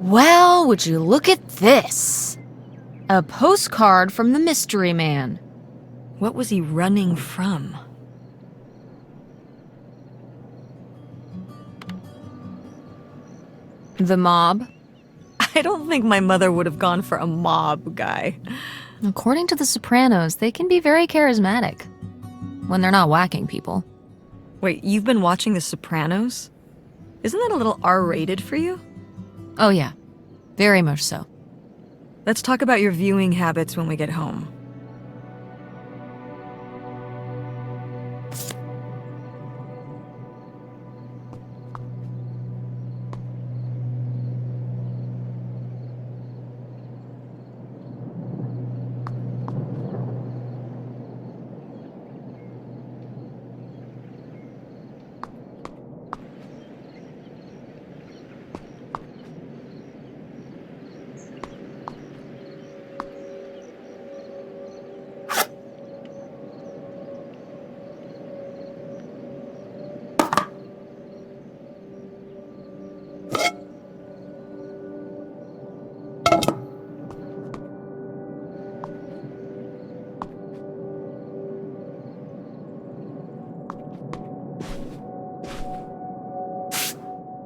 Well, would you look at this? A postcard from the mystery man. What was he running from? The mob? I don't think my mother would have gone for a mob guy. According to The Sopranos, they can be very charismatic. When they're not whacking people. Wait, you've been watching The Sopranos? Isn't that a little R-rated for you? Oh yeah, very much so. Let's talk about your viewing habits when we get home.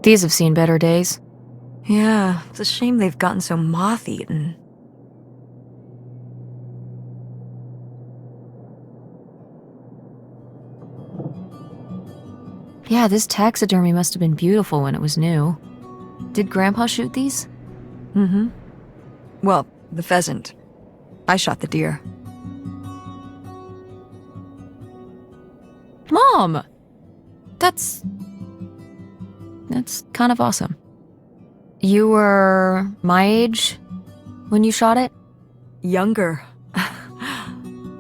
These have seen better days. Yeah, it's a shame they've gotten so moth-eaten. Yeah, this taxidermy must have been beautiful when it was new. Did Grandpa shoot these? Mm-hmm. Well, the pheasant. I shot the deer. Mom! That's kind of awesome. You were my age when you shot it? Younger.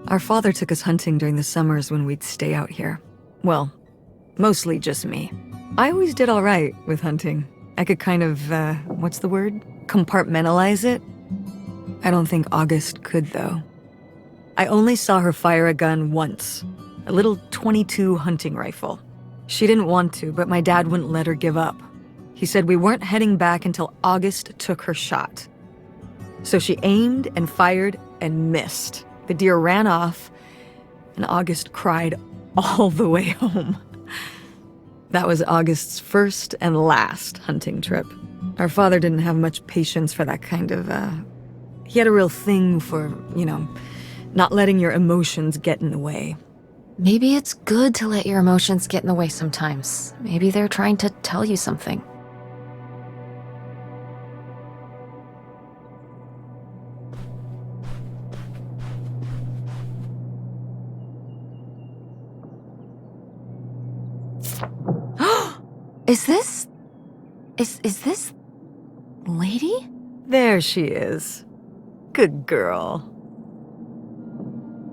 Our father took us hunting during the summers when we'd stay out here. Well, mostly just me. I always did all right with hunting. I could kind of, what's the word? Compartmentalize it. I don't think August could, though. I only saw her fire a gun once. A little .22 hunting rifle. She didn't want to, but my dad wouldn't let her give up. He said we weren't heading back until August took her shot. So she aimed and fired and missed. The deer ran off, and August cried all the way home. That was August's first and last hunting trip. Our father didn't have much patience for that kind of, he had a real thing for, not letting your emotions get in the way. Maybe it's good to let your emotions get in the way sometimes. Maybe they're trying to tell you something. Is this lady? There she is. Good girl.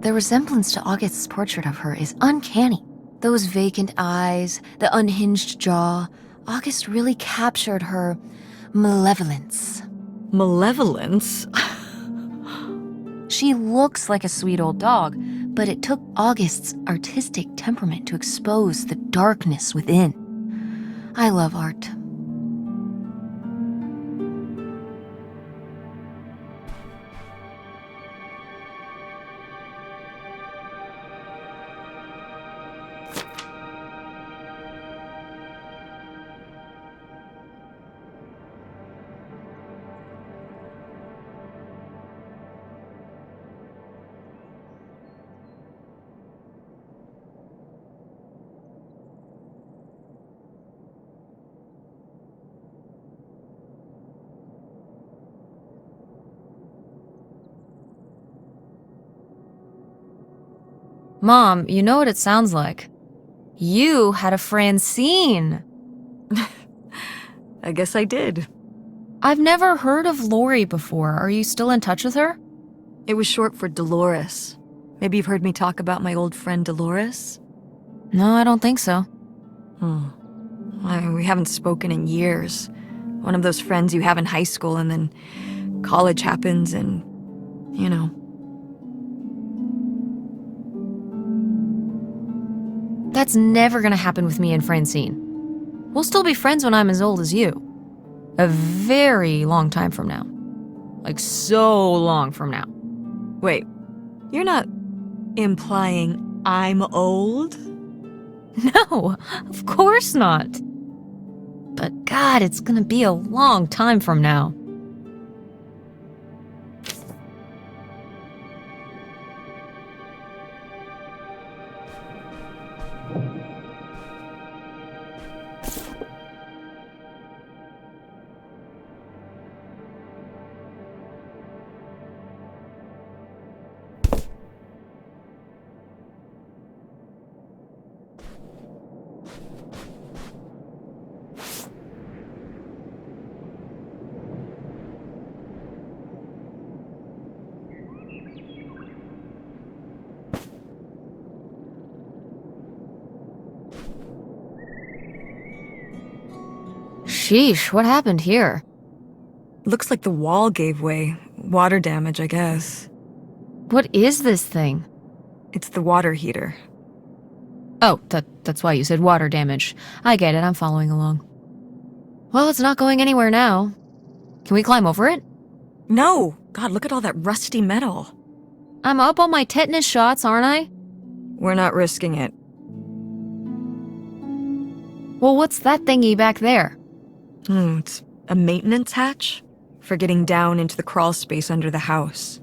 The resemblance to August's portrait of her is uncanny. Those vacant eyes, the unhinged jaw. August really captured her malevolence. Malevolence? She looks like a sweet old dog, but it took August's artistic temperament to expose the darkness within. I love art. Mom, you know what it sounds like. You had a Francine. I guess I did. I've never heard of Lori before. Are you still in touch with her? It was short for Dolores. Maybe you've heard me talk about my old friend Dolores? No, I don't think so. We haven't spoken in years. One of those friends you have in high school and then college happens and, That's never gonna happen with me and Francine. We'll still be friends when I'm as old as you. A very long time from now. Like, so long from now. Wait, you're not implying I'm old? No, of course not. But God, it's gonna be a long time from now. Sheesh, what happened here? Looks like the wall gave way. Water damage, I guess. What is this thing? It's the water heater. Oh, that's why you said water damage. I get it, I'm following along. Well, it's not going anywhere now. Can we climb over it? No! God, look at all that rusty metal. I'm up on my tetanus shots, aren't I? We're not risking it. Well, what's that thingy back there? It's a maintenance hatch for getting down into the crawl space under the house.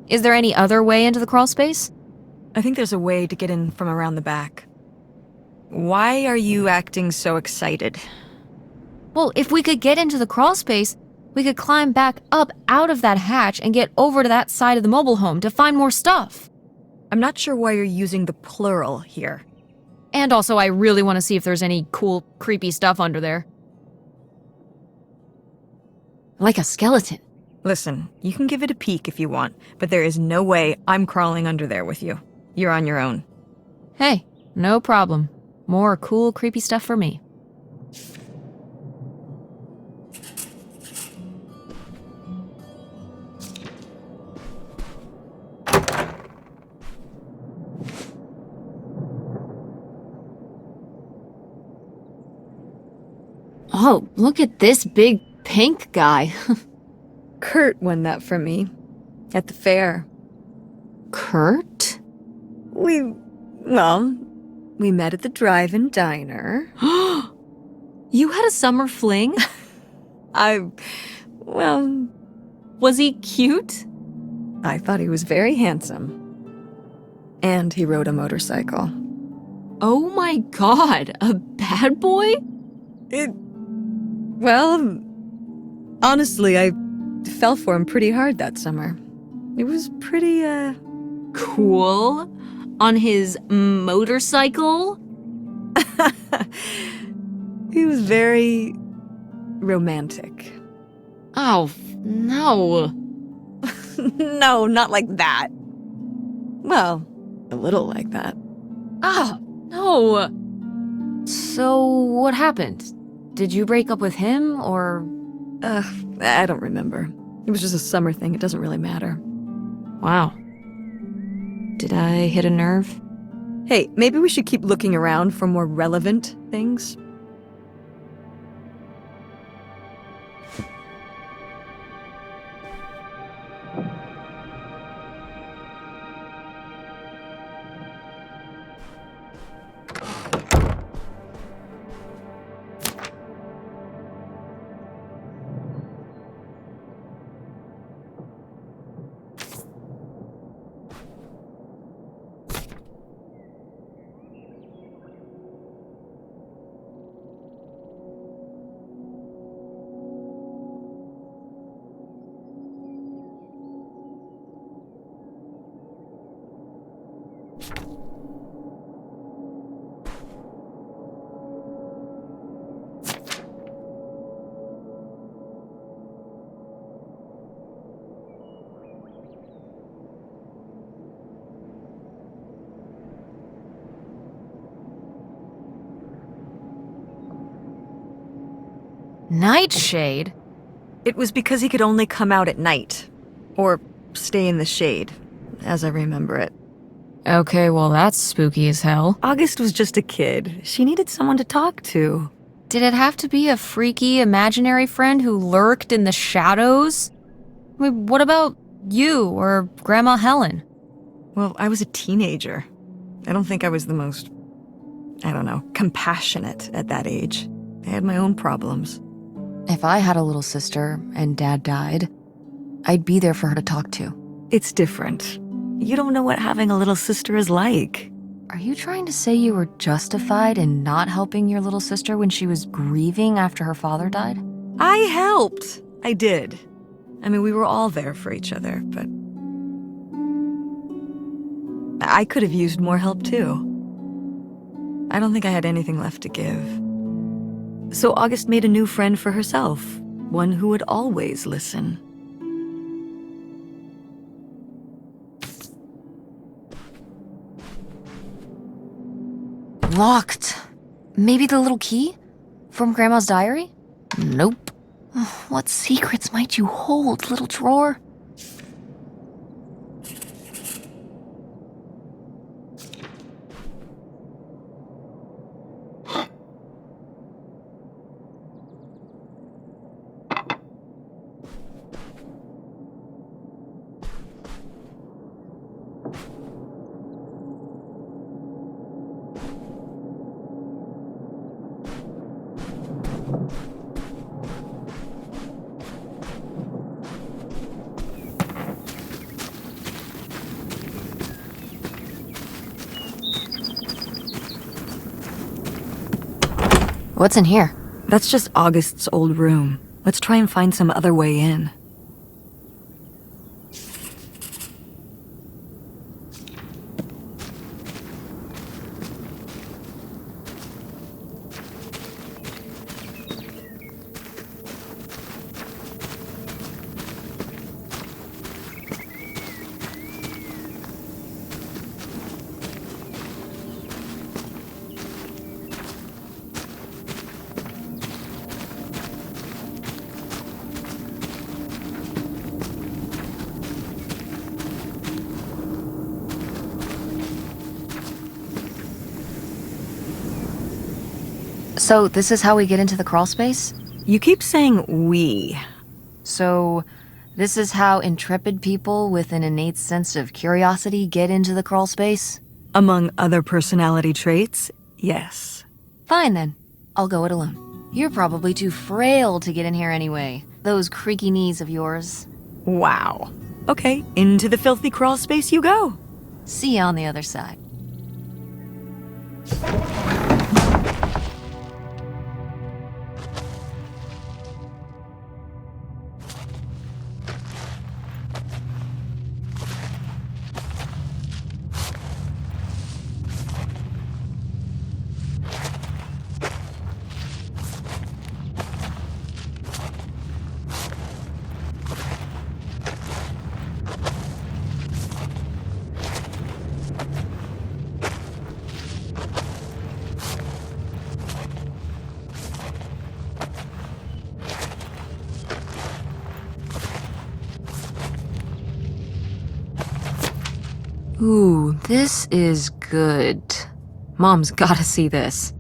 Is there any other way into the crawl space? I think there's a way to get in from around the back. Why are you acting so excited? Well, if we could get into the crawl space, we could climb back up out of that hatch and get over to that side of the mobile home to find more stuff. I'm not sure why you're using the plural here. And also, I really want to see if there's any cool, creepy stuff under there. Like a skeleton. Listen, you can give it a peek if you want, but there is no way I'm crawling under there with you. You're on your own. Hey, no problem. More cool, creepy stuff for me. Oh, look at this big pink guy. Kurt won that from me. At the fair. Kurt? We met at the drive-in diner. You had a summer fling? Was he cute? I thought he was very handsome. And he rode a motorcycle. Oh my God, a bad boy? Honestly, I fell for him pretty hard that summer. It was pretty, Cool. On his motorcycle? He was very romantic. Oh, no. No, not like that. Well, a little like that. Oh, no. So, what happened? Did you break up with him, or? I don't remember. It was just a summer thing. It doesn't really matter. Wow. Did I hit a nerve? Hey, maybe we should keep looking around for more relevant things. Nightshade? It was because he could only come out at night. Or stay in the shade, as I remember it. Okay, well that's spooky as hell. August was just a kid. She needed someone to talk to. Did it have to be a freaky, imaginary friend who lurked in the shadows? I mean, what about you or Grandma Helen? Well, I was a teenager. I don't think I was the most, compassionate at that age. I had my own problems. If I had a little sister and Dad died, I'd be there for her to talk to. It's different. You don't know what having a little sister is like. Are you trying to say you were justified in not helping your little sister when she was grieving after her father died? I helped. I did. I mean, we were all there for each other, but I could have used more help too. I don't think I had anything left to give. So August made a new friend for herself, one who would always listen. Locked. Maybe the little key? From Grandma's diary? Nope. What secrets might you hold, little drawer? What's in here? That's just August's old room. Let's try and find some other way in. So this is how we get into the crawl space? You keep saying we. So this is how intrepid people with an innate sense of curiosity get into the crawl space? Among other personality traits, yes. Fine then. I'll go it alone. You're probably too frail to get in here anyway. Those creaky knees of yours. Wow. Okay, into the filthy crawl space you go. See you on the other side. Ooh, this is good. Mom's gotta see this.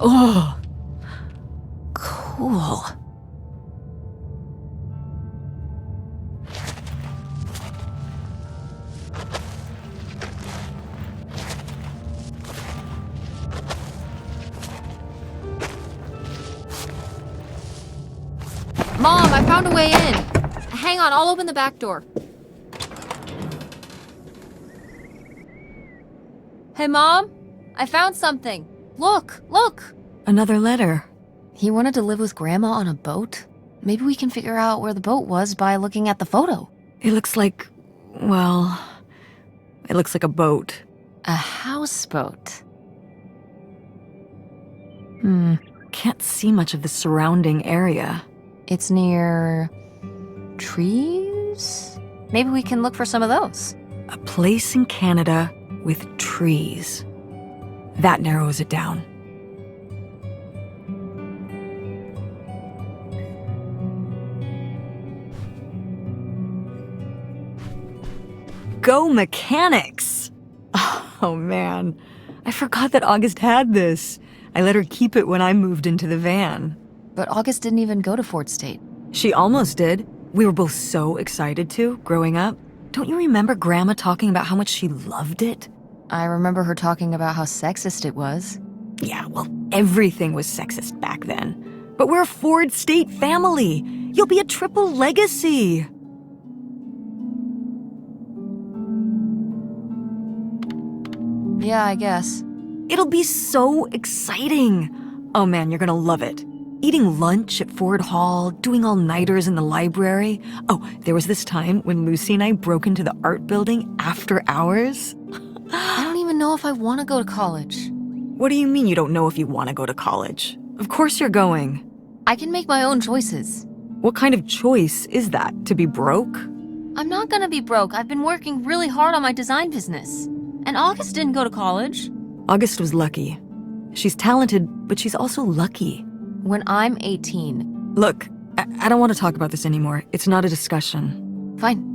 Oh, cool. Mom, I found a way in. Hang on, I'll open the back door. Hey, Mom, I found something. Look. Another letter. He wanted to live with Grandma on a boat? Maybe we can figure out where the boat was by looking at the photo. It looks like, well, it looks like a boat. A houseboat. Can't see much of the surrounding area. It's near trees? Maybe we can look for some of those. A place in Canada with trees. That narrows it down. Go mechanics! Oh man, I forgot that August had this. I let her keep it when I moved into the van. But August didn't even go to Fort State. She almost did. We were both so excited to, growing up. Don't you remember Grandma talking about how much she loved it? I remember her talking about how sexist it was. Yeah, well, everything was sexist back then. But we're a Ford State family. You'll be a triple legacy. Yeah, I guess. It'll be so exciting. Oh man, you're gonna love it. Eating lunch at Ford Hall, doing all-nighters in the library. Oh, there was this time when Lucy and I broke into the art building after hours. I don't even know if I want to go to college. What do you mean you don't know if you want to go to college? Of course you're going. I can make my own choices. What kind of choice is that? To be broke? I'm not gonna be broke. I've been working really hard on my design business. And August didn't go to college. August was lucky. She's talented, but she's also lucky. When I'm 18. Look, I don't want to talk about this anymore. It's not a discussion. Fine.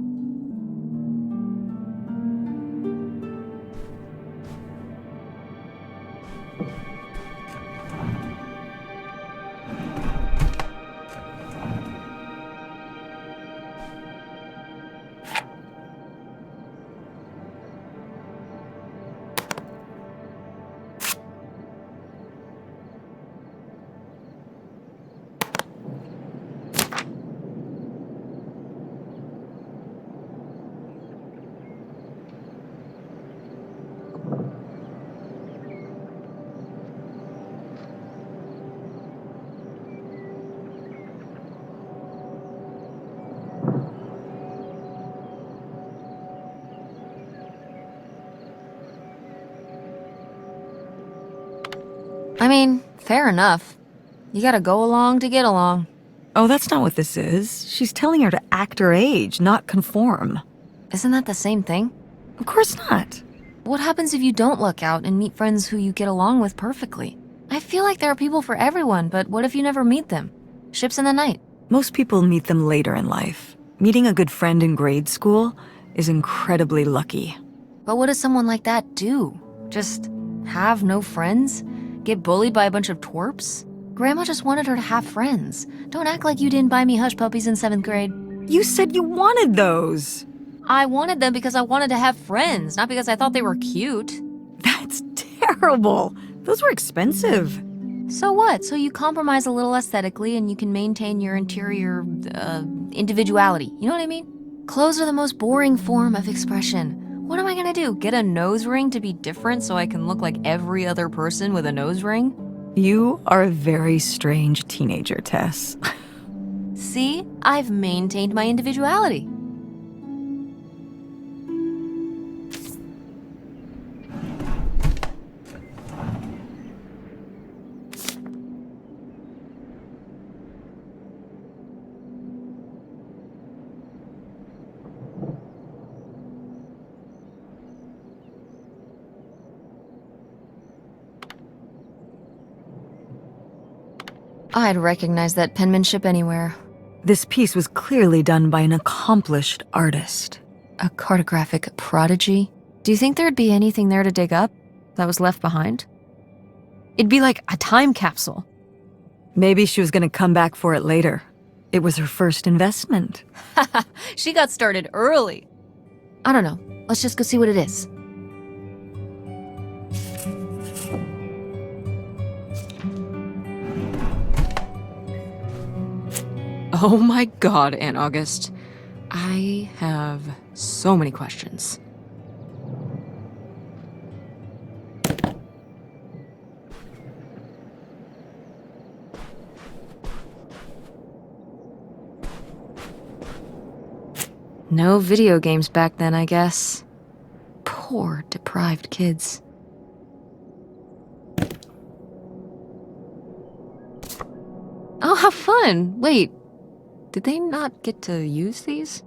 I mean, fair enough. You gotta go along to get along. Oh, that's not what this is. She's telling her to act her age, not conform. Isn't that the same thing? Of course not. What happens if you don't look out and meet friends who you get along with perfectly? I feel like there are people for everyone, but what if you never meet them? Ships in the night. Most people meet them later in life. Meeting a good friend in grade school is incredibly lucky. But what does someone like that do? Just have no friends? Get bullied by a bunch of twerps? Grandma just wanted her to have friends. Don't act like you didn't buy me hush puppies in 7th grade. You said you wanted those. I wanted them because I wanted to have friends, not because I thought they were cute. That's terrible. Those were expensive. So what? So you compromise a little aesthetically and you can maintain your interior, individuality. You know what I mean? Clothes are the most boring form of expression. What am I gonna do? Get a nose ring to be different so I can look like every other person with a nose ring? You are a very strange teenager, Tess. See? I've maintained my individuality. I'd recognize that penmanship anywhere. This piece was clearly done by an accomplished artist. A cartographic prodigy? Do you think there'd be anything there to dig up that was left behind? It'd be like a time capsule. Maybe she was going to come back for it later. It was her first investment. She got started early. I don't know. Let's just go see what it is. Oh my god, Aunt August. I have so many questions. No video games back then, I guess. Poor, deprived kids. Oh, how fun! Wait, did they not get to use these?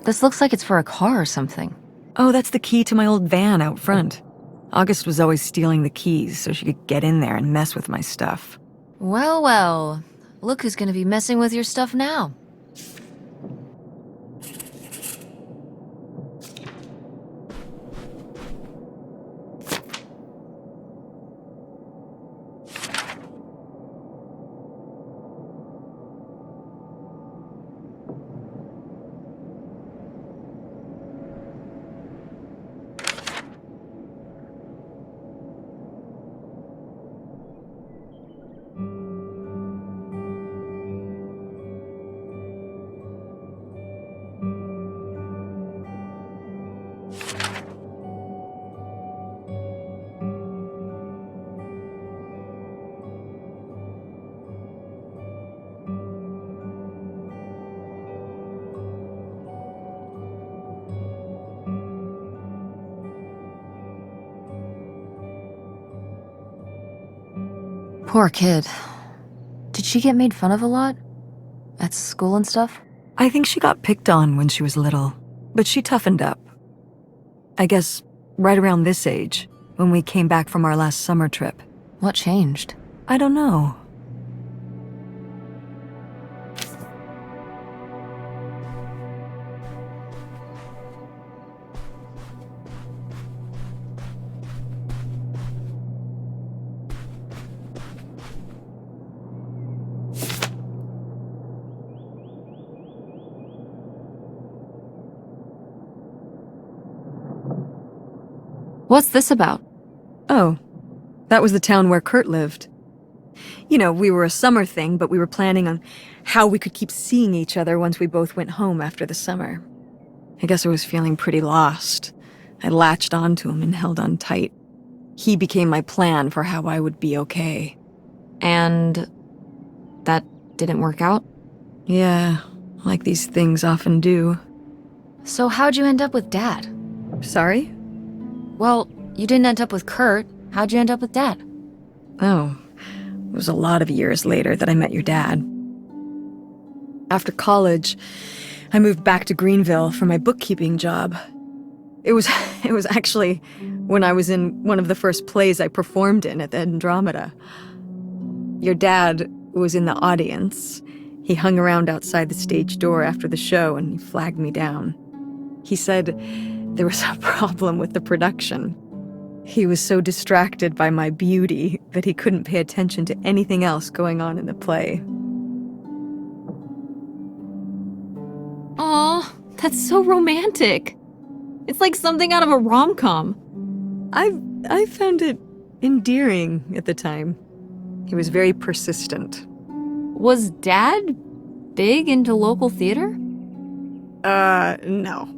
This looks like it's for a car or something. Oh, that's the key to my old van out front. August was always stealing the keys so she could get in there and mess with my stuff. Well, well. Look who's gonna be messing with your stuff now. Poor kid. Did she get made fun of a lot? At school and stuff? I think she got picked on when she was little, but she toughened up. I guess right around this age, when we came back from our last summer trip. What changed? I don't know. What's this about? Oh, that was the town where Kurt lived. You know, we were a summer thing, but we were planning on how we could keep seeing each other once we both went home after the summer. I guess I was feeling pretty lost. I latched onto him and held on tight. He became my plan for how I would be okay. And that didn't work out? Yeah, like these things often do. So how'd you end up with Dad? Sorry? Well, you didn't end up with Kurt. How'd you end up with Dad? Oh, it was a lot of years later that I met your dad. After college, I moved back to Greenville for my bookkeeping job. It was actually when I was in one of the first plays I performed in at the Andromeda. Your dad was in the audience. He hung around outside the stage door after the show and he flagged me down. He said there was a problem with the production. He was so distracted by my beauty that he couldn't pay attention to anything else going on in the play. Aw, that's so romantic. It's like something out of a rom-com. I found it endearing at the time. He was very persistent. Was Dad big into local theater? No.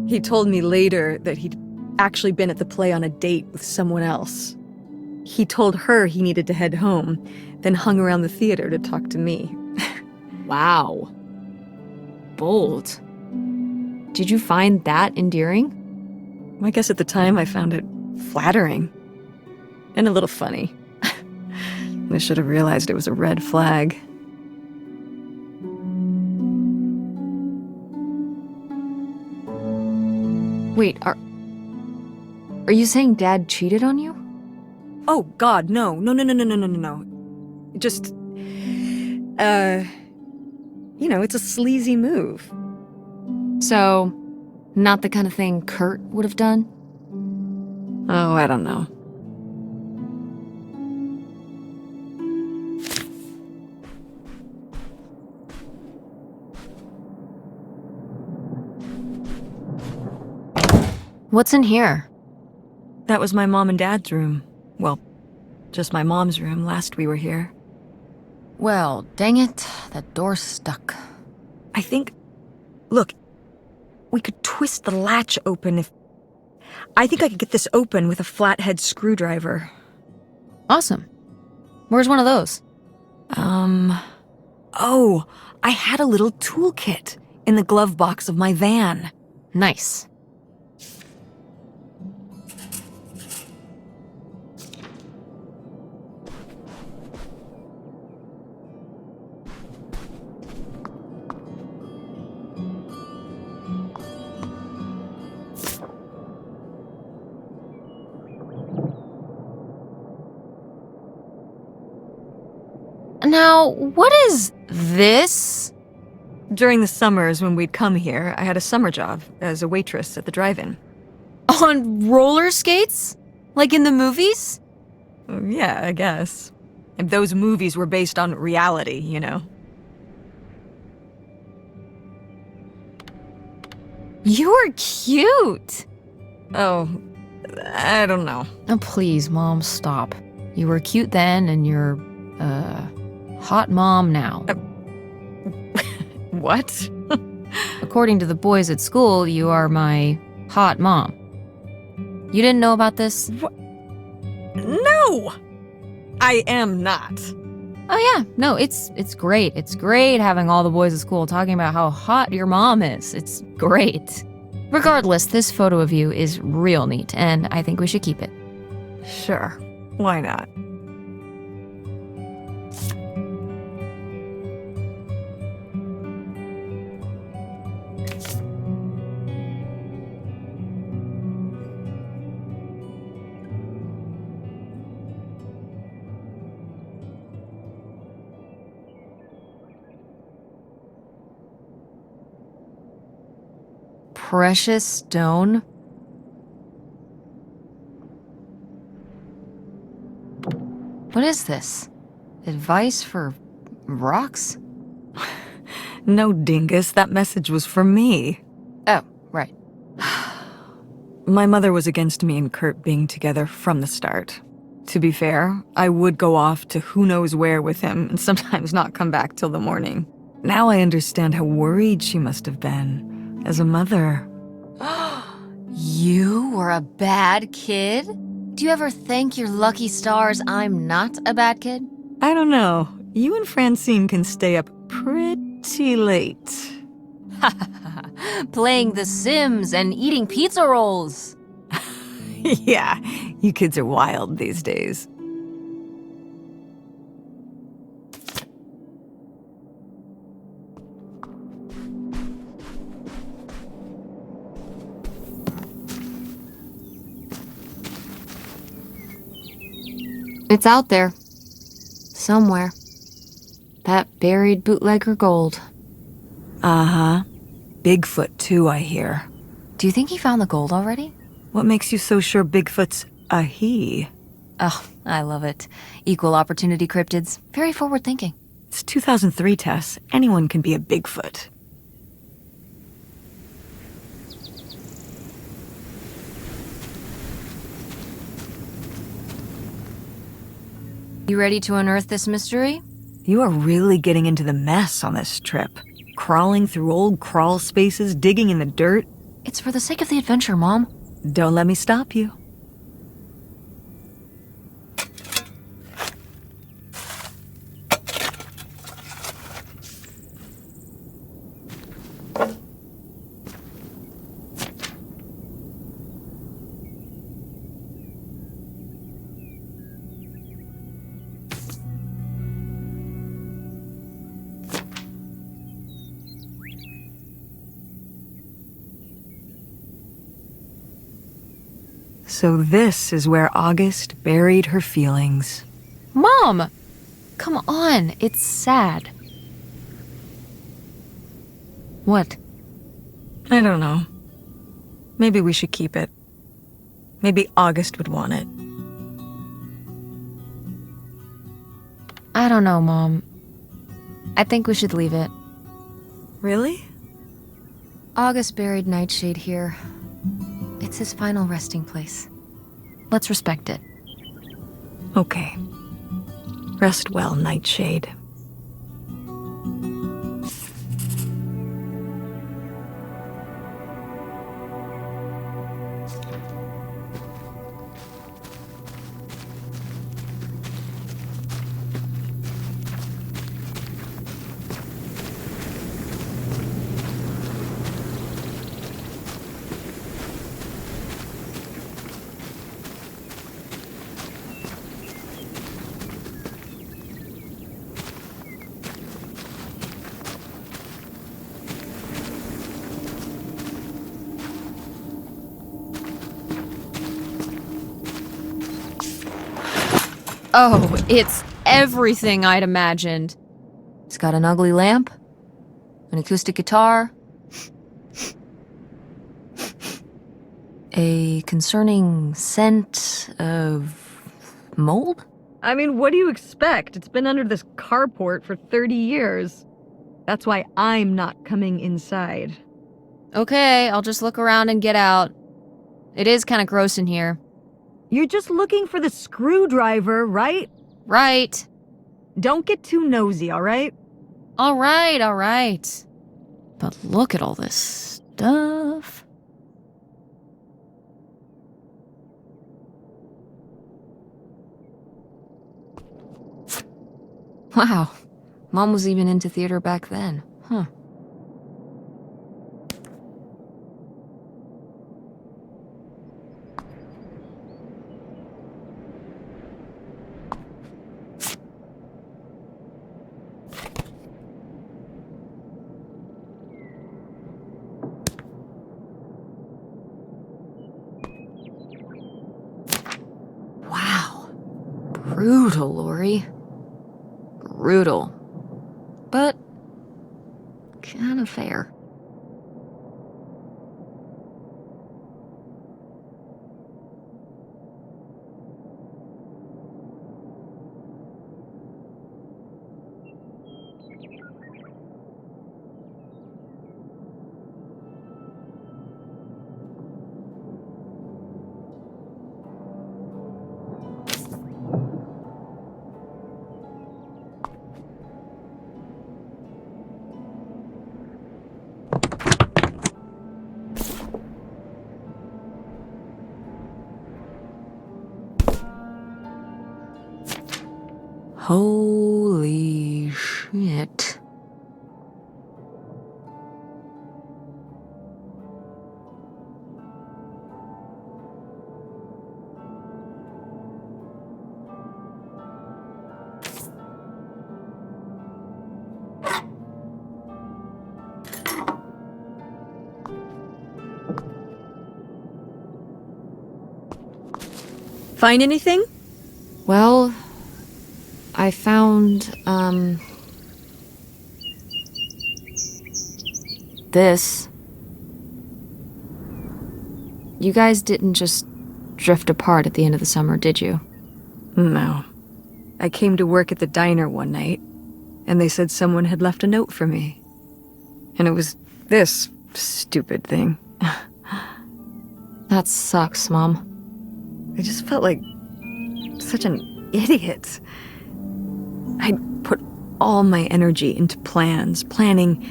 He told me later that he'd actually been at the play on a date with someone else. He told her he needed to head home, then hung around the theater to talk to me. Wow. Bold. Did you find that endearing? I guess at the time I found it flattering. And a little funny. I should have realized it was a red flag. Wait, are you saying Dad cheated on you? Oh, God, no. No. Just, it's a sleazy move. So, not the kind of thing Kurt would have done? Oh, I don't know. What's in here? That was my mom and dad's room. Well, just my mom's room last we were here. Well, dang it, that door's stuck. I think... Look, we could twist the latch open if... I think I could get this open with a flathead screwdriver. Awesome. Where's one of those? Oh, I had a little toolkit in the glove box of my van. Nice. Now, what is this? During the summers when we'd come here, I had a summer job as a waitress at the drive-in. On roller skates? Like in the movies? Yeah, I guess. And those movies were based on reality, you know. You're cute! Oh, I don't know. Oh, please, Mom, stop. You were cute then, and you're, hot mom now. What? According to the boys at school, you are my hot mom. You didn't know about this? No! I am not. Oh yeah, no, it's great. It's great having all the boys at school talking about how hot your mom is. It's great. Regardless, this photo of you is real neat, and I think we should keep it. Sure. Why not? Precious stone? What is this? Advice for rocks? No, dingus, that message was for me. Oh, right. My mother was against me and Kurt being together from the start. To be fair, I would go off to who knows where with him and sometimes not come back till the morning. Now I understand how worried she must have been. As a mother. You were a bad kid? Do you ever thank your lucky stars I'm not a bad kid? I don't know. You and Francine can stay up pretty late. Playing The Sims and eating pizza rolls. Yeah, you kids are wild these days. It's out there. Somewhere. That buried bootlegger gold. Uh-huh. Bigfoot, too, I hear. Do you think he found the gold already? What makes you so sure Bigfoot's a he? Oh, I love it. Equal opportunity cryptids. Very forward thinking. It's 2003, Tess. Anyone can be a Bigfoot. You ready to unearth this mystery? You are really getting into the mess on this trip. Crawling through old crawl spaces, digging in the dirt. It's for the sake of the adventure, Mom. Don't let me stop you. So this is where August buried her feelings. Mom! Come on, it's sad. What? I don't know. Maybe we should keep it. Maybe August would want it. I don't know, Mom. I think we should leave it. Really? August buried Nightshade here. It's his final resting place. Let's respect it. Okay. Rest well, Nightshade. Oh, it's everything I'd imagined. It's got an ugly lamp, an acoustic guitar, a concerning scent of mold? I mean, what do you expect? It's been under this carport for 30 years. That's why I'm not coming inside. Okay, I'll just look around and get out. It is kind of gross in here. You're just looking for the screwdriver, right? Right. Don't get too nosy, all right? All right. But look at all this stuff. Wow, Mom was even into theater back then, huh? Wow, brutal, Lori. Brutal. But kind of fair. Holy shit. Find anything? Well, I found, this. You guys didn't just drift apart at the end of the summer, did you? No. I came to work at the diner one night, and they said someone had left a note for me. And it was this stupid thing. That sucks, Mom. I just felt like such an idiot. I'd put all my energy into planning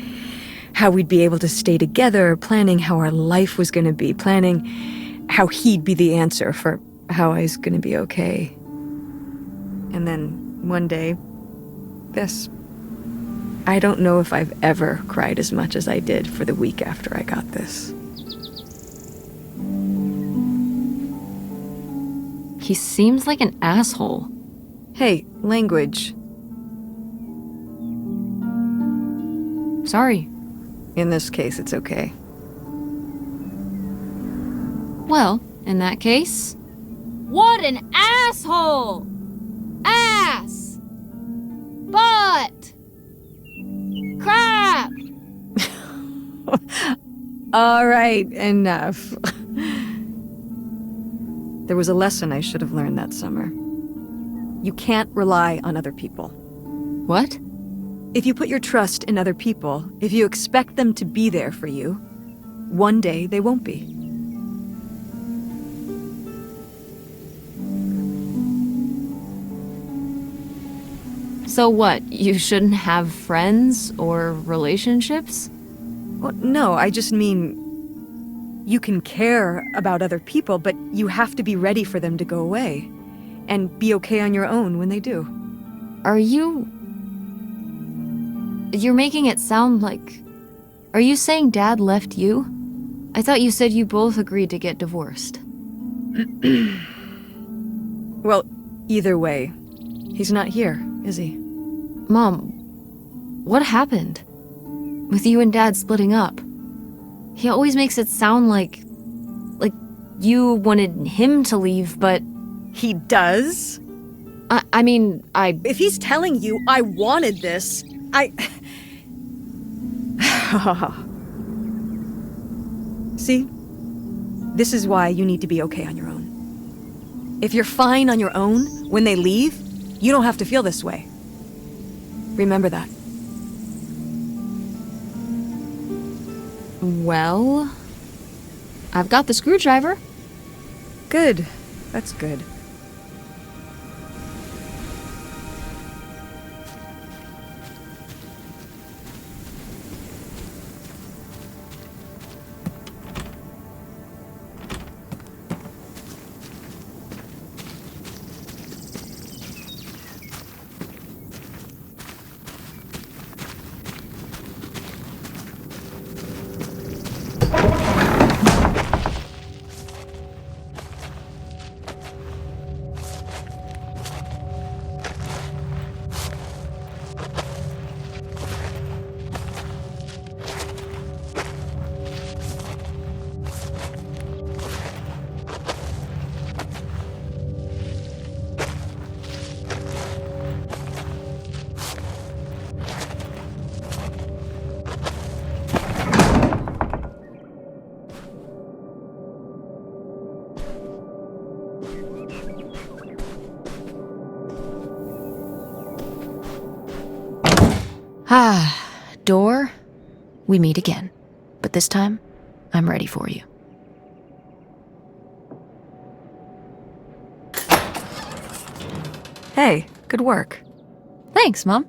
how we'd be able to stay together, planning how our life was going to be, planning how he'd be the answer for how I was going to be okay. And then one day, this. I don't know if I've ever cried as much as I did for the week after I got this. He seems like an asshole. Hey, language. Sorry. In this case, it's okay. Well, in that case... What an asshole! Ass! Butt! Crap! All right, enough. There was a lesson I should have learned that summer. You can't rely on other people. What? If you put your trust in other people, if you expect them to be there for you, one day they won't be. So what, you shouldn't have friends or relationships? Well, no, I just mean you can care about other people, but you have to be ready for them to go away and be okay on your own when they do. Are you... You're making it sound like... Are you saying Dad left you? I thought you said you both agreed to get divorced. Well, either way, he's not here, is he? Mom, what happened? With you and Dad splitting up? He always makes it sound like you wanted him to leave, but... He does? I mean, If he's telling you I wanted this, See? This is why you need to be okay on your own. If you're fine on your own, when they leave, you don't have to feel this way. Remember that. well, I've got the screwdriver. Good. That's good. Door, we meet again. But this time, I'm ready for you. Hey, good work. Thanks, Mom.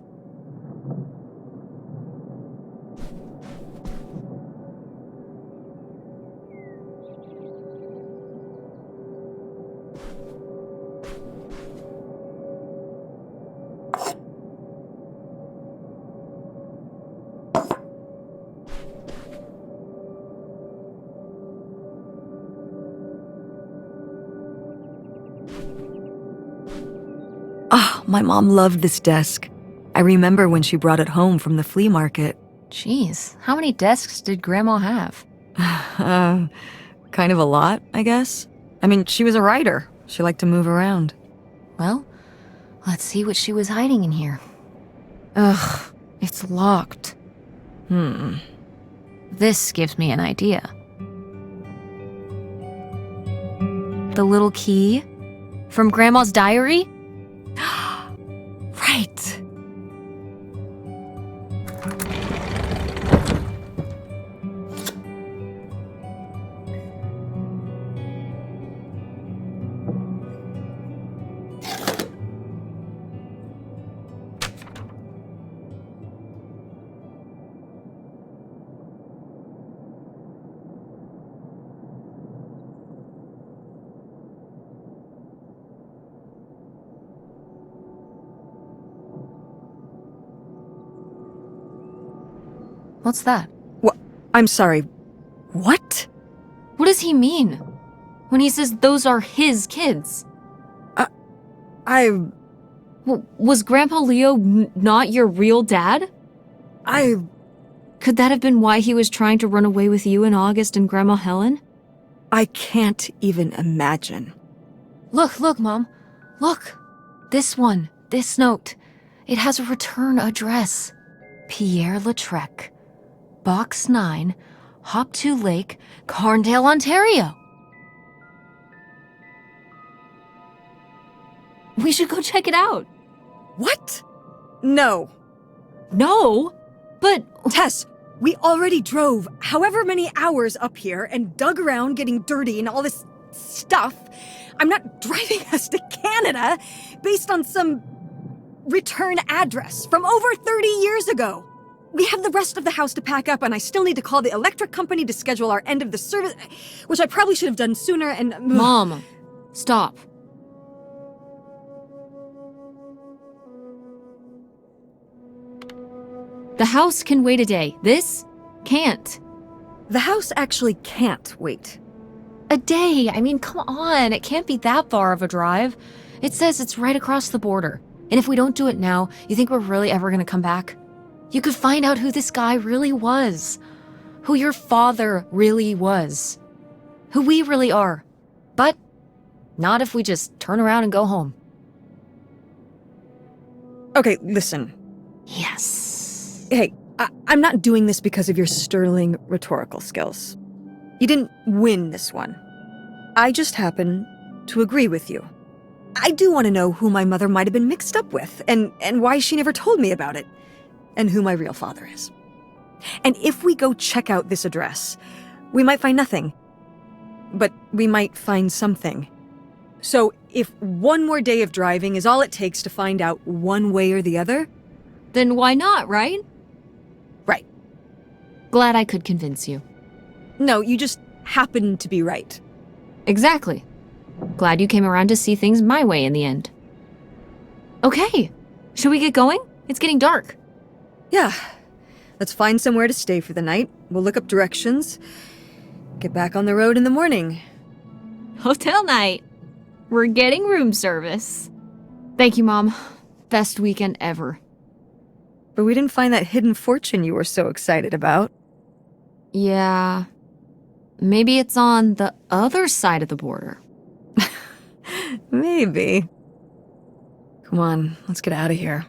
Ah, my mom loved this desk. I remember when she brought it home from the flea market. Jeez, how many desks did Grandma have? Kind of a lot, I guess. I mean, she was a writer. She liked to move around. Well, let's see what she was hiding in here. Ugh, it's locked. This gives me an idea. The little key from Grandma's diary? Right. What's that? What? I'm sorry. What? What does he mean when he says those are his kids? Was Grandpa Leo not your real dad? Could that have been why he was trying to run away with you in August and Grandma Helen? I can't even imagine. Look, Mom. Look. This one. This note. It has a return address. Pierre Lautrec. Box 9, Hop to Lake, Carndale, Ontario. We should go check it out. What? No. No, but Tess, we already drove however many hours up here and dug around getting dirty and all this stuff. I'm not driving us to Canada based on some return address from over 30 years ago. We have the rest of the house to pack up, and I still need to call the electric company to schedule our end of the service, which I probably should have done sooner, and... Mom, stop. The house can wait a day. This can't. The house actually can't wait. A day? I mean, come on. It can't be that far of a drive. It says it's right across the border. And if we don't do it now, you think we're really ever gonna come back? You could find out who this guy really was. Who your father really was. Who we really are. But not if we just turn around and go home. Okay, listen. Yes. Hey, I'm not doing this because of your sterling rhetorical skills. You didn't win this one. I just happen to agree with you. I do want to know who my mother might have been mixed up with, and why she never told me about it, and who my real father is. And if we go check out this address, we might find nothing. But we might find something. So if one more day of driving is all it takes to find out one way or the other... Then why not, right? Right. Glad I could convince you. No, you just happen to be right. Exactly. Glad you came around to see things my way in the end. Okay, should we get going? It's getting dark. Yeah. Let's find somewhere to stay for the night. We'll look up directions. Get back on the road in the morning. Hotel night. We're getting room service. Thank you, Mom. Best weekend ever. But we didn't find that hidden fortune you were so excited about. Yeah. Maybe it's on the other side of the border. Maybe. Come on, let's get out of here.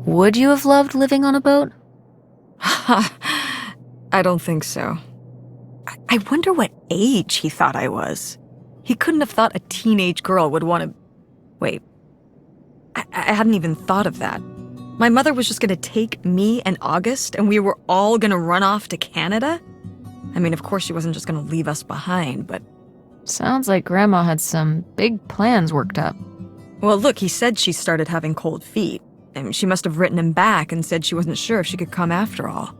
Would you have loved living on a boat? I don't think so. I wonder what age he thought I was. He couldn't have thought a teenage girl would want to... Wait. I hadn't even thought of that. My mother was just gonna take me and August, and we were all gonna run off to Canada? I mean, of course she wasn't just gonna leave us behind, but... Sounds like Grandma had some big plans worked up. Well, look, he said she started having cold feet. And she must have written him back and said she wasn't sure if she could come after all.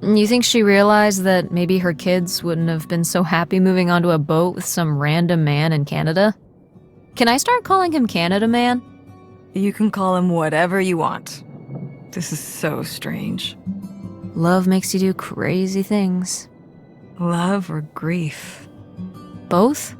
You think she realized that maybe her kids wouldn't have been so happy moving onto a boat with some random man in Canada? Can I start calling him Canada Man? You can call him whatever you want. This is so strange. Love makes you do crazy things. Love or grief? Both?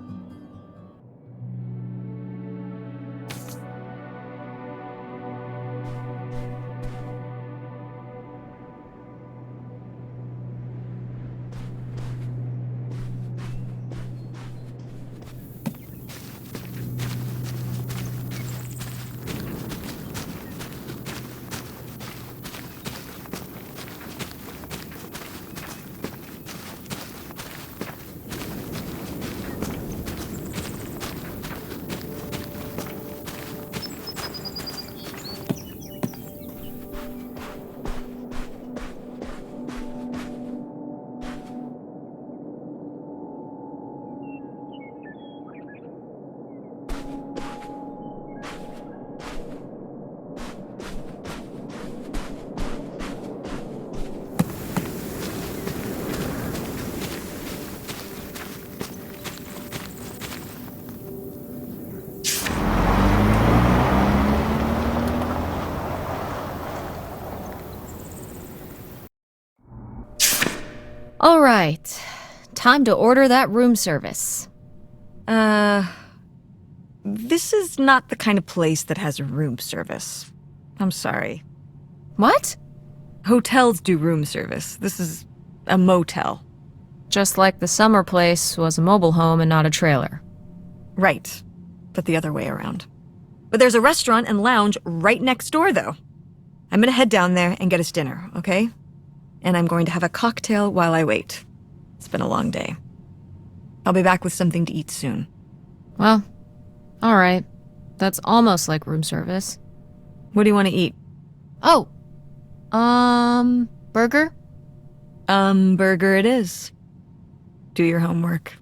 All right, time to order that room service. This is not the kind of place that has room service. I'm sorry. What? Hotels do room service. This is a motel. Just like the summer place was a mobile home and not a trailer. Right. but the other way around. But there's a restaurant and lounge right next door, though. I'm gonna head down there and get us dinner, okay? And I'm going to have a cocktail while I wait. It's been a long day. I'll be back with something to eat soon. Well, all right. That's almost like room service. What do you want to eat? Oh, burger? Burger it is. Do your homework.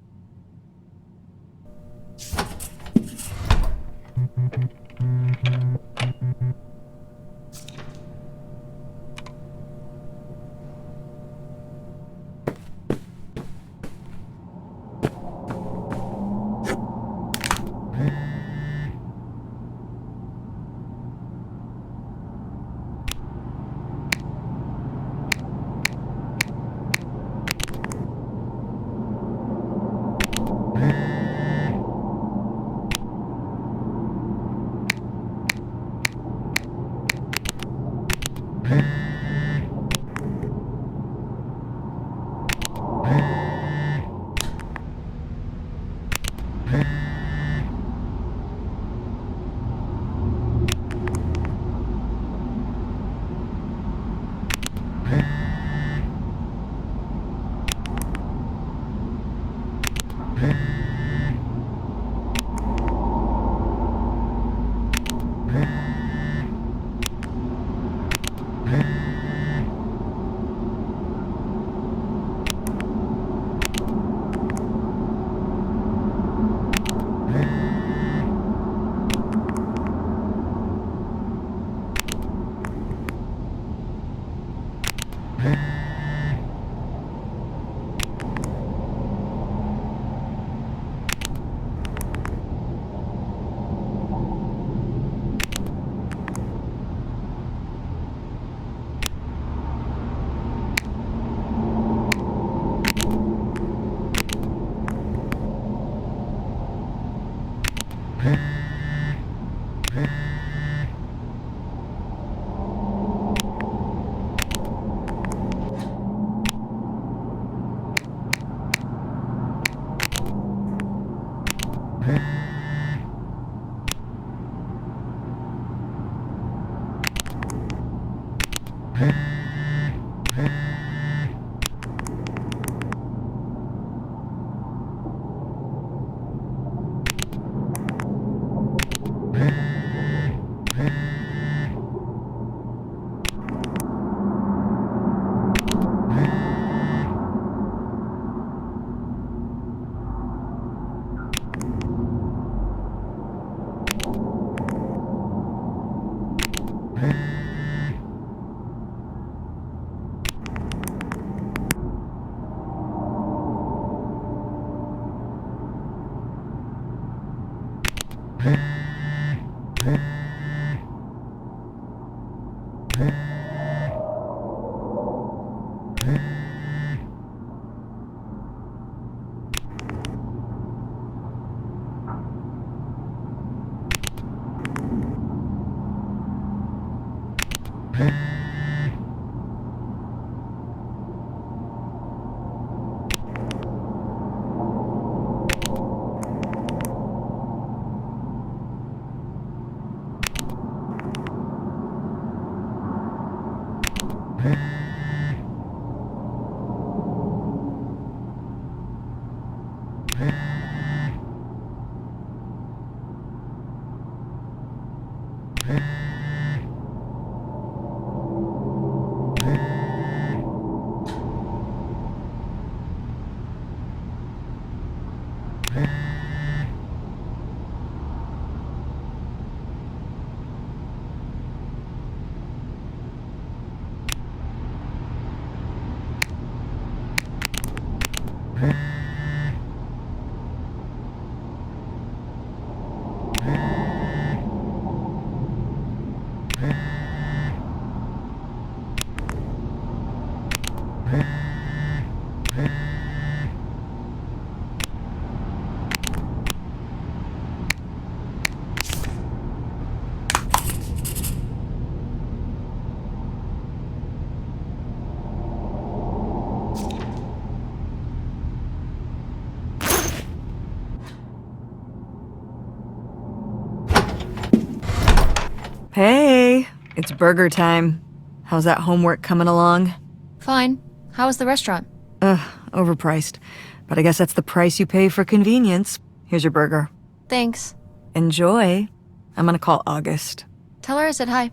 Hey, it's burger time. How's that homework coming along? Fine. How was the restaurant? Overpriced. But I guess that's the price you pay for convenience. Here's your burger. Thanks. Enjoy. I'm gonna call August. Tell her I said hi.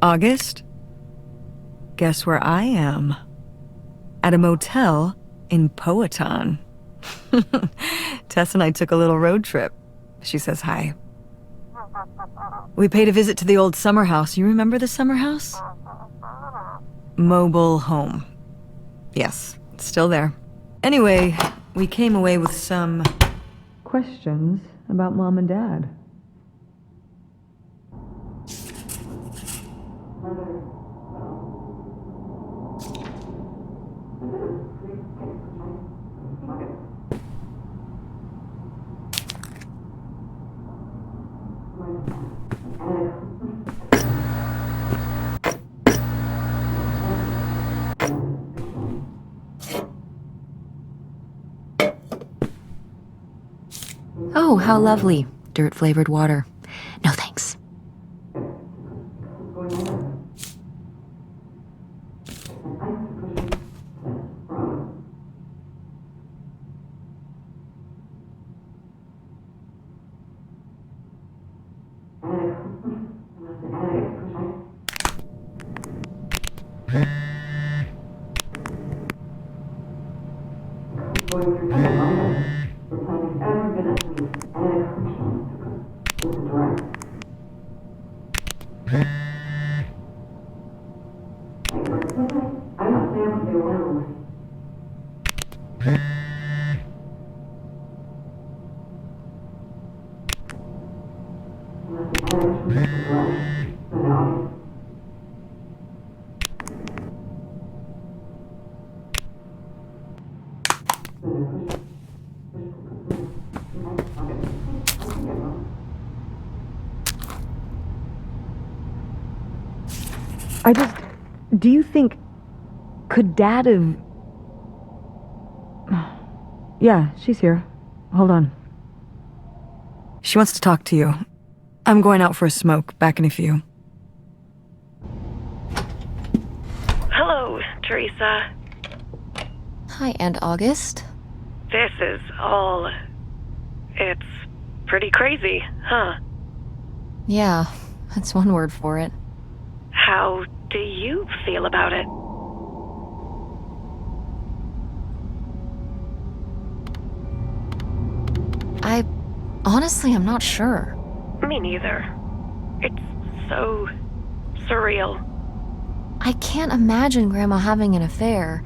August? Guess where I am? At a motel in Powhatan. Tess and I took a little road trip. She says hi. We paid a visit to the old summer house. You remember the summer house? Mobile home. Yes, it's still there. Anyway, we came away with some questions about Mom and Dad. Oh, how lovely. Dirt-flavored water. No thanks. Do you think... Could Dad have... Yeah, she's here. Hold on. She wants to talk to you. I'm going out for a smoke. Back in a few. Hello, Theresa. Hi, Aunt August. This is all... It's pretty crazy, huh? Yeah, that's one word for it. How do you feel about it? Honestly, I'm not sure. Me neither. It's so surreal. I can't imagine Grandma having an affair,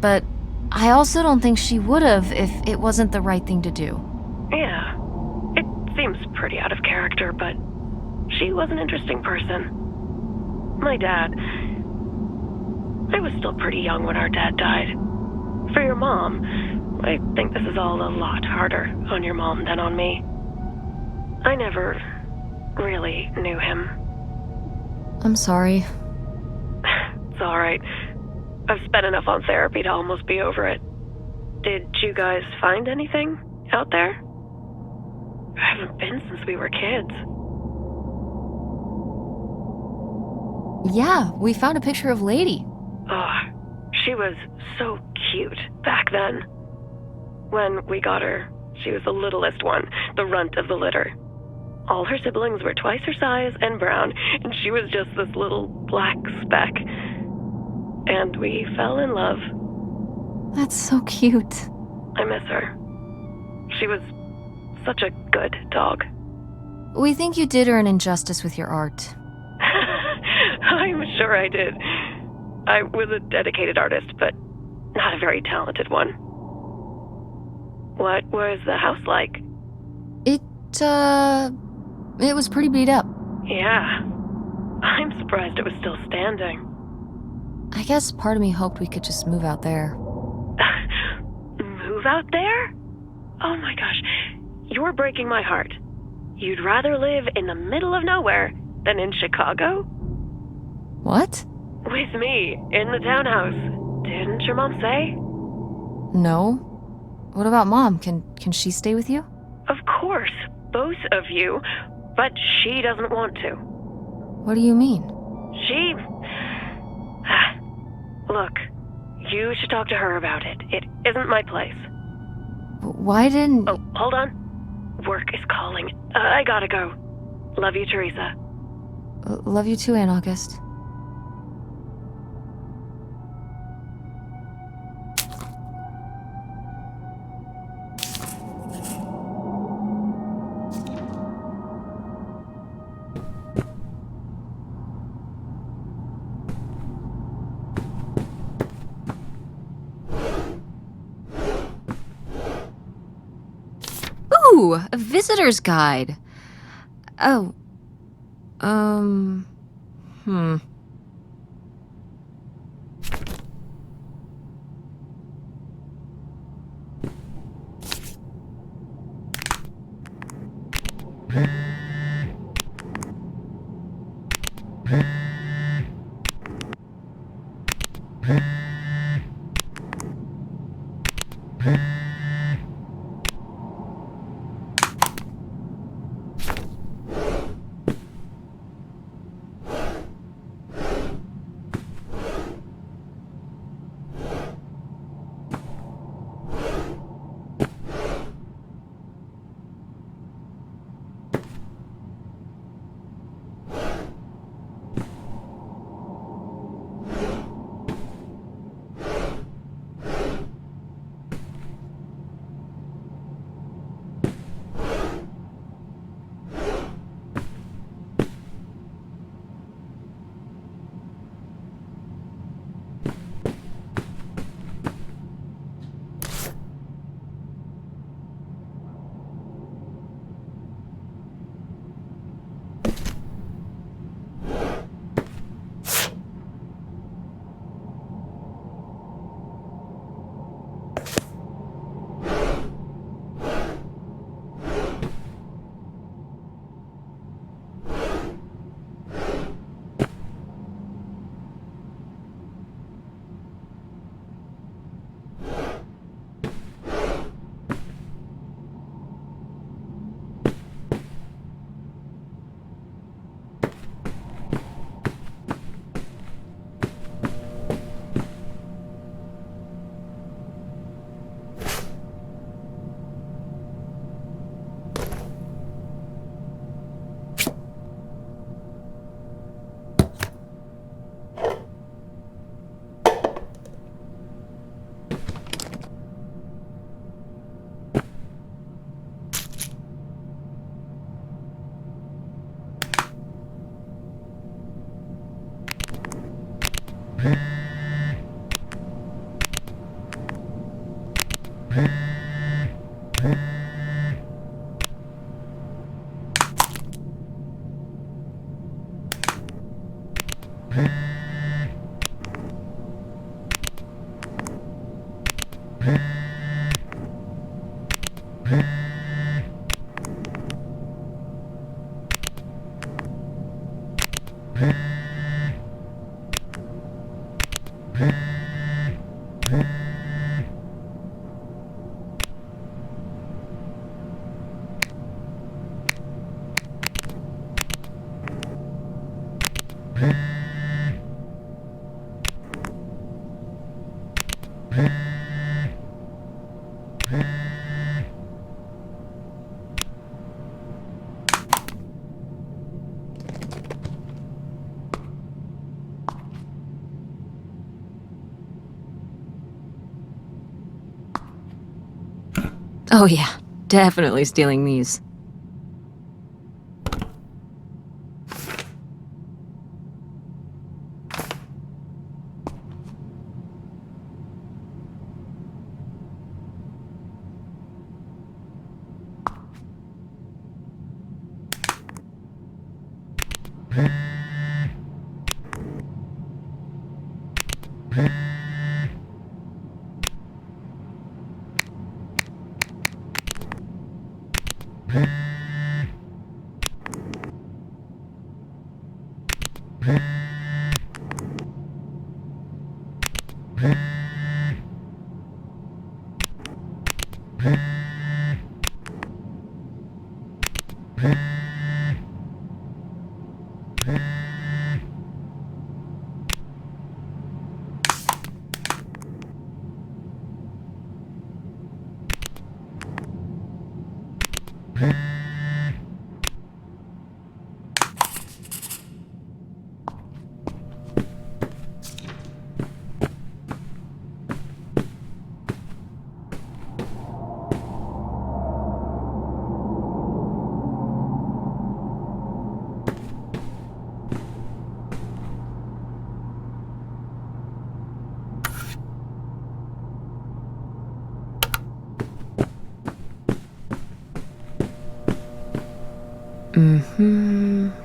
but I also don't think she would have if it wasn't the right thing to do. Yeah, it seems pretty out of character, but she was an interesting person. My dad... I was still pretty young when our dad died. For your mom, I think this is all a lot harder on your mom than on me. I never really knew him. I'm sorry. It's alright. I've spent enough on therapy to almost be over it. Did you guys find anything out there? I haven't been since we were kids. Yeah, we found a picture of Lady. Oh, she was so cute back then. When we got her, she was the littlest one, the runt of the litter. All her siblings were twice her size and brown, and she was just this little black speck. And we fell in love. That's so cute. I miss her. She was such a good dog. We think you did her an injustice with your art. I'm sure I did. I was a dedicated artist, but not a very talented one. What was the house like? It was pretty beat up. Yeah. I'm surprised it was still standing. I guess part of me hoped we could just move out there. Move out there? Oh my gosh. You're breaking my heart. You'd rather live in the middle of nowhere than in Chicago? What? With me, in the townhouse. Didn't your mom say? No. What about Mom? Can she stay with you? Of course. Both of you. But she doesn't want to. What do you mean? She... Look, you should talk to her about it. It isn't my place. Why didn't... Oh, hold on. Work is calling. I gotta go. Love you, Theresa. Love you too, Aunt August. Ooh, a visitor's guide. Oh. Hmm. Oh yeah, definitely stealing these.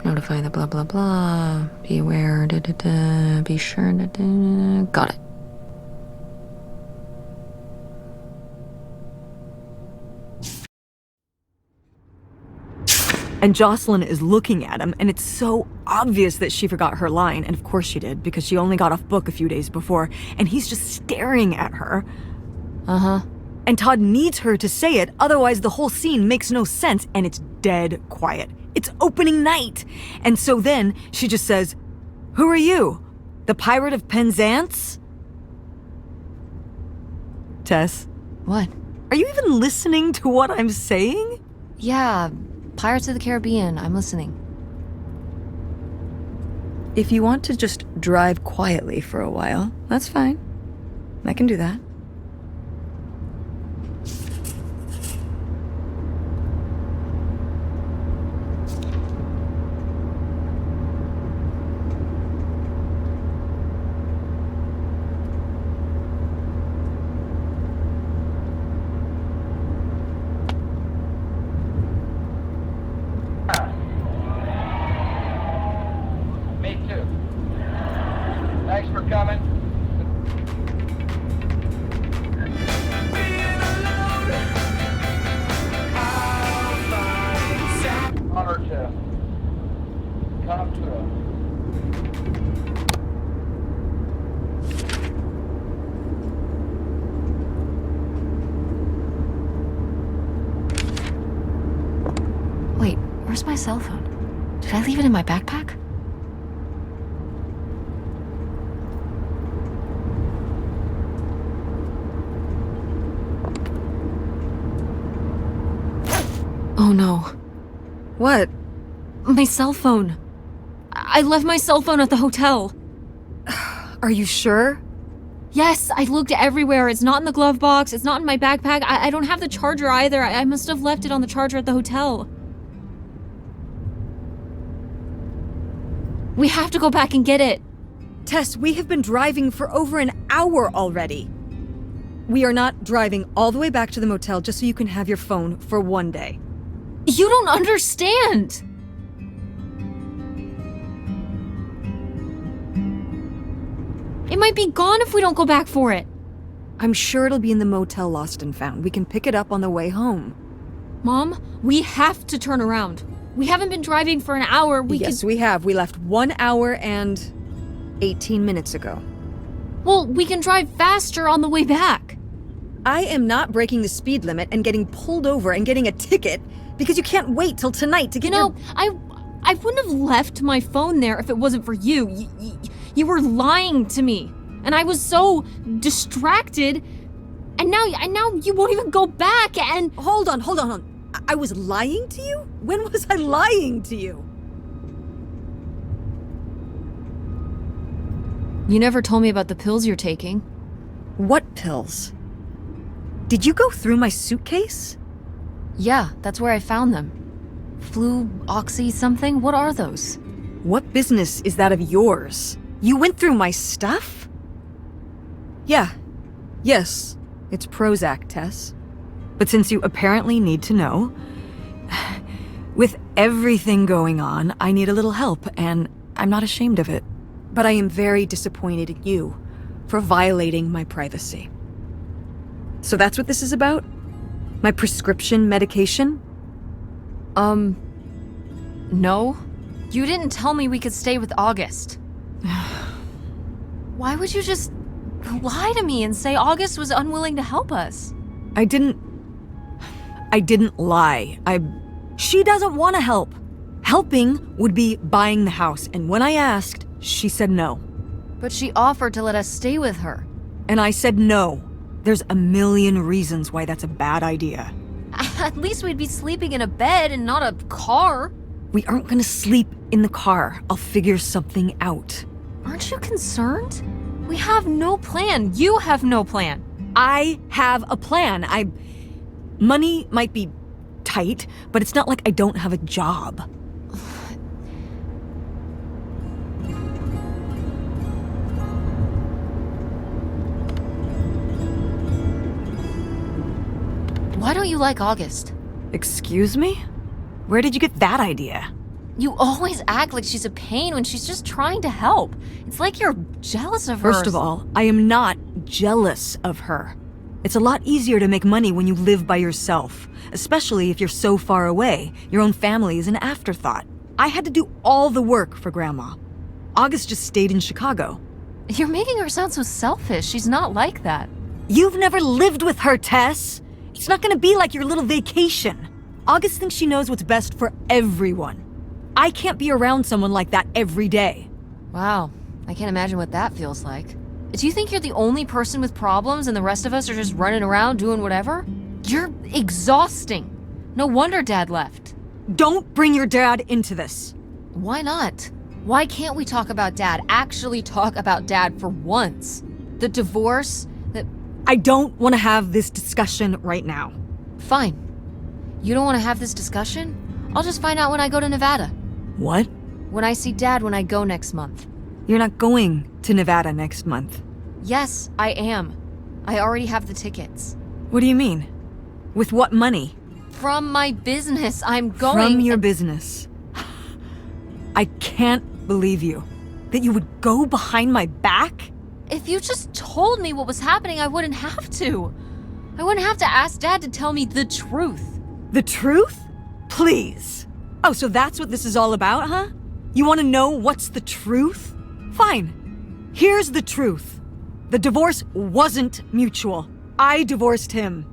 Notify the blah blah blah. Be aware. Be sure. Got it. And Jocelyn is looking at him, and it's so obvious that she forgot her line, and of course she did, because she only got off book a few days before, and he's just staring at her. And Todd needs her to say it, otherwise the whole scene makes no sense, and it's dead quiet. It's opening night! And so then she just says, "Who are you? The Pirate of Penzance?" Tess, What? are you even listening to what I'm saying? Yeah, Pirates of the Caribbean. I'm listening. If you want to just drive quietly for a while, that's fine. I can do that. Me too. Thanks for coming. Honor to come to a Wait, where's my cell phone? Did I leave it in my backpack? Oh no. What? My cell phone. I left my cell phone at the hotel. Are you sure? Yes, I looked everywhere. It's not in the glove box. It's not in my backpack. I don't have the charger either. I must have left it on the charger at the hotel. We have to go back and get it. Tess, we have been driving for over an hour already. We are not driving all the way back to the motel just so you can have your phone for one day. You don't understand. It might be gone if we don't go back for it. I'm sure it'll be in the motel Lost and Found. We can pick it up on the way home. Mom, we have to turn around. We haven't been driving for an hour. Yes, we have. We left 1 hour and 18 minutes ago. Well, we can drive faster on the way back. I am not breaking the speed limit and getting pulled over and getting a ticket because you can't wait till tonight to get I wouldn't have left my phone there if it wasn't for you. You were lying to me, and I was so distracted. And now you won't even go back. And Hold on. I was lying to you? When was I lying to you? you never told me about the pills you're taking. What pills? Did you go through my suitcase? Yeah, that's where I found them. Flu, oxy, something? What are those? What business is that of yours? You went through my stuff? Yes, it's Prozac, Tess. But since you apparently need to know, with everything going on, I need a little help, and I'm not ashamed of it. But I am very disappointed in you for violating my privacy. So that's what this is about? My prescription medication? No. You didn't tell me we could stay with August. Why would you just lie to me and say August was unwilling to help us? I didn't lie. She doesn't want to help. Helping would be buying the house, and when I asked, she said no. But she offered to let us stay with her. And I said no. There's a million reasons why that's a bad idea. At least we'd be sleeping in a bed and not a car. We aren't gonna sleep in the car. I'll figure something out. Aren't you concerned? We have no plan. You have no plan. I have a plan. Money might be tight, but it's not like I don't have a job. Why don't you like August? Excuse me? Where did you get that idea? You always act like she's a pain when she's just trying to help. It's like you're jealous of her. First of all, I am not jealous of her. It's a lot easier to make money when you live by yourself, especially if you're so far away. Your own family is an afterthought. I had to do all the work for Grandma. August just stayed in Chicago. You're making her sound so selfish. She's not like that. You've never lived with her, Tess. It's not gonna be like your little vacation. August thinks she knows what's best for everyone. I can't be around someone like that every day. Wow, I can't imagine what that feels like. Do you think you're the only person with problems and the rest of us are just running around doing whatever? You're exhausting. No wonder Dad left. Don't bring your dad into this. Why not? Why can't we talk about Dad? Actually talk about Dad for once. The divorce, I don't want to have this discussion right now. Fine. You don't want to have this discussion? I'll just find out when I go to Nevada. What? When I see Dad when I go next month. You're not going to Nevada next month. Yes, I am. I already have the tickets. What do you mean? With what money? From my business, I'm going... From your business. I can't believe you. That you would go behind my back? If you just told me what was happening, I wouldn't have to. I wouldn't have to ask Dad to tell me the truth. The truth? Please. Oh, so that's what this is all about, huh? You want to know what's the truth? Fine. Here's the truth. The divorce wasn't mutual. I divorced him.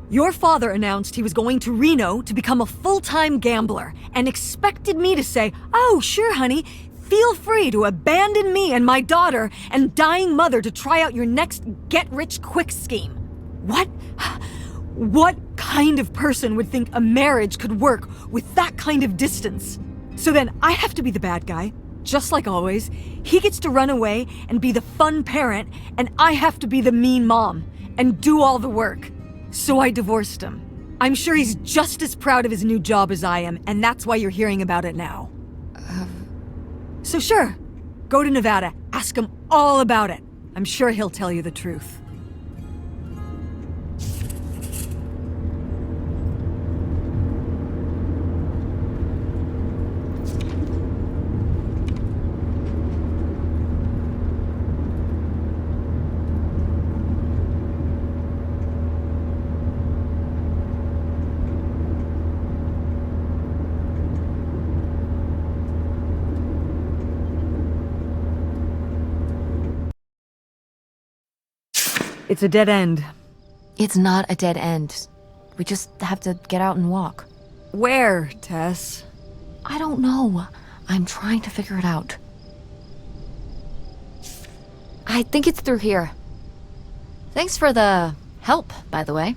Your father announced he was going to Reno to become a full-time gambler and expected me to say, "Oh, sure, honey. Feel free to abandon me and my daughter and dying mother to try out your next get-rich-quick scheme." What? What kind of person would think a marriage could work with that kind of distance? So then I have to be the bad guy, just like always. He gets to run away and be the fun parent, and I have to be the mean mom and do all the work. So I divorced him. I'm sure he's just as proud of his new job as I am, and that's why you're hearing about it now. So sure, go to Nevada, ask him all about it. I'm sure he'll tell you the truth. It's a dead end. It's not a dead end. We just have to get out and walk. Where, Tess? I don't know. I'm trying to figure it out. I think it's through here. Thanks for the help, by the way.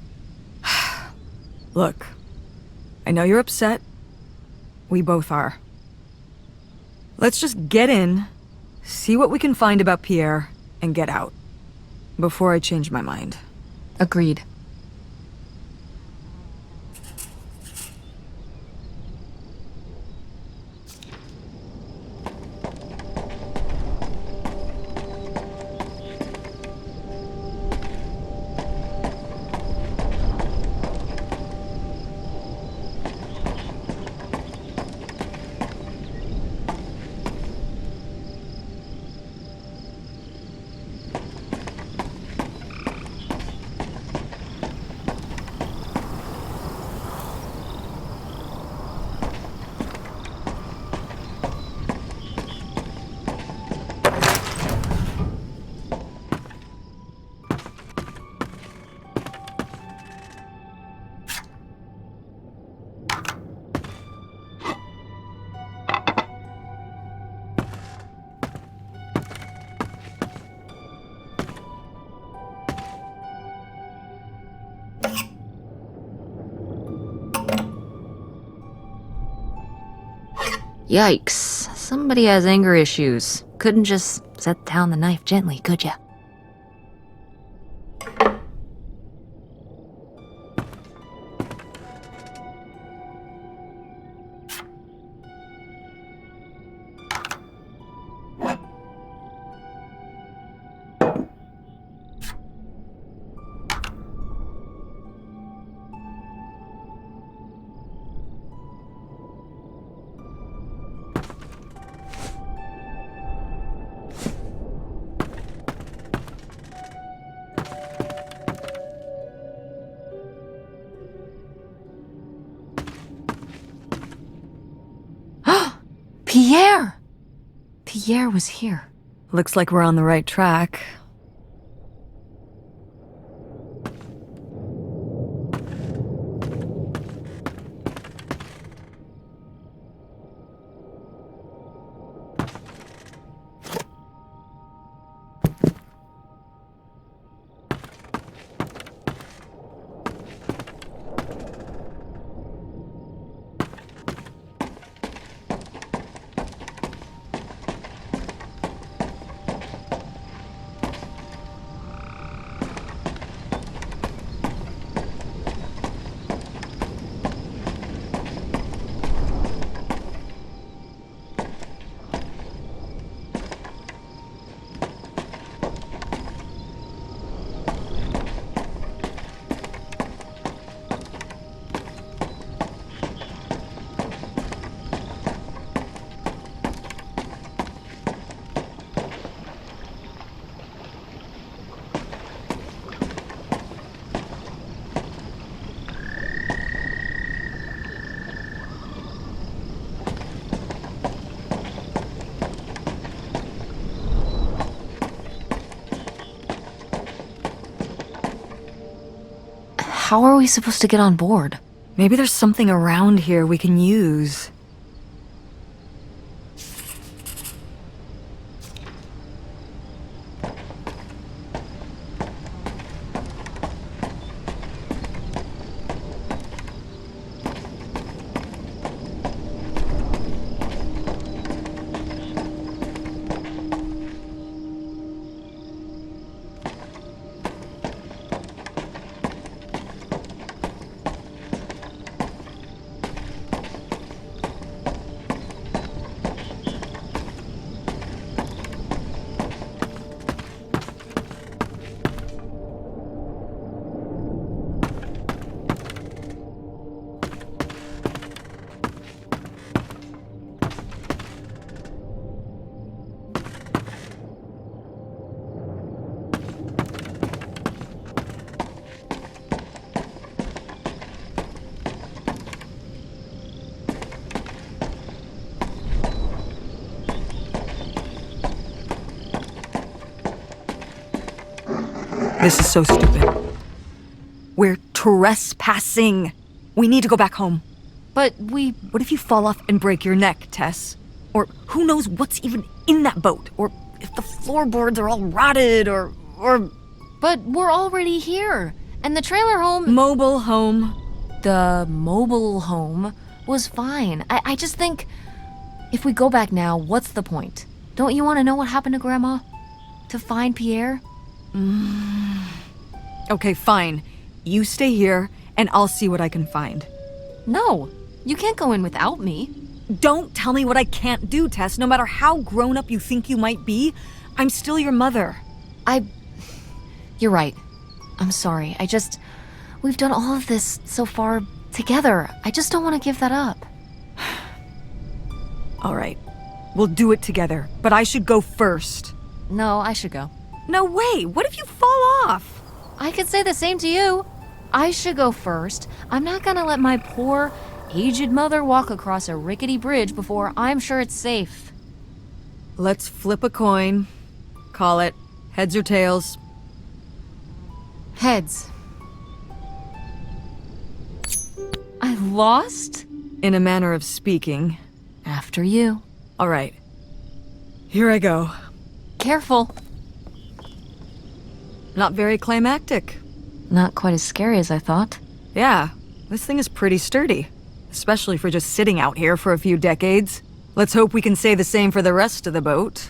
Look, I know you're upset. We both are. Let's just get in, see what we can find about Pierre, and get out. Before I change my mind. Agreed. Yikes. Somebody has anger issues. Couldn't just set down the knife gently, could ya? Pierre! Pierre was here. Looks like we're on the right track. How are we supposed to get on board? Maybe there's something around here we can use. This is so stupid. We're trespassing. We need to go back home. But What if you fall off and break your neck, Tess? Or who knows what's even in that boat? Or if the floorboards are all rotted, or... But we're already here. And the trailer home... Mobile home. The mobile home was fine. I just think... If we go back now, what's the point? Don't you want to know what happened to Grandma? To find Pierre? Okay, fine. You stay here, and I'll see what I can find. No, you can't go in without me. Don't tell me what I can't do, Tess. No matter how grown up you think you might be, I'm still your mother. You're right. I'm sorry. We've done all of this so far together. I just don't want to give that up. All right. We'll do it together, but I should go first. No, I should go. No way! What if you fall off? I could say the same to you. I should go first. I'm not gonna let my poor, aged mother walk across a rickety bridge before I'm sure it's safe. Let's flip a coin. Call it heads or tails. Heads. I lost? In a manner of speaking. After you. All right. Here I go. Careful. Not very climactic. Not quite as scary as I thought. Yeah, this thing is pretty sturdy. Especially for just sitting out here for a few decades. Let's hope we can say the same for the rest of the boat.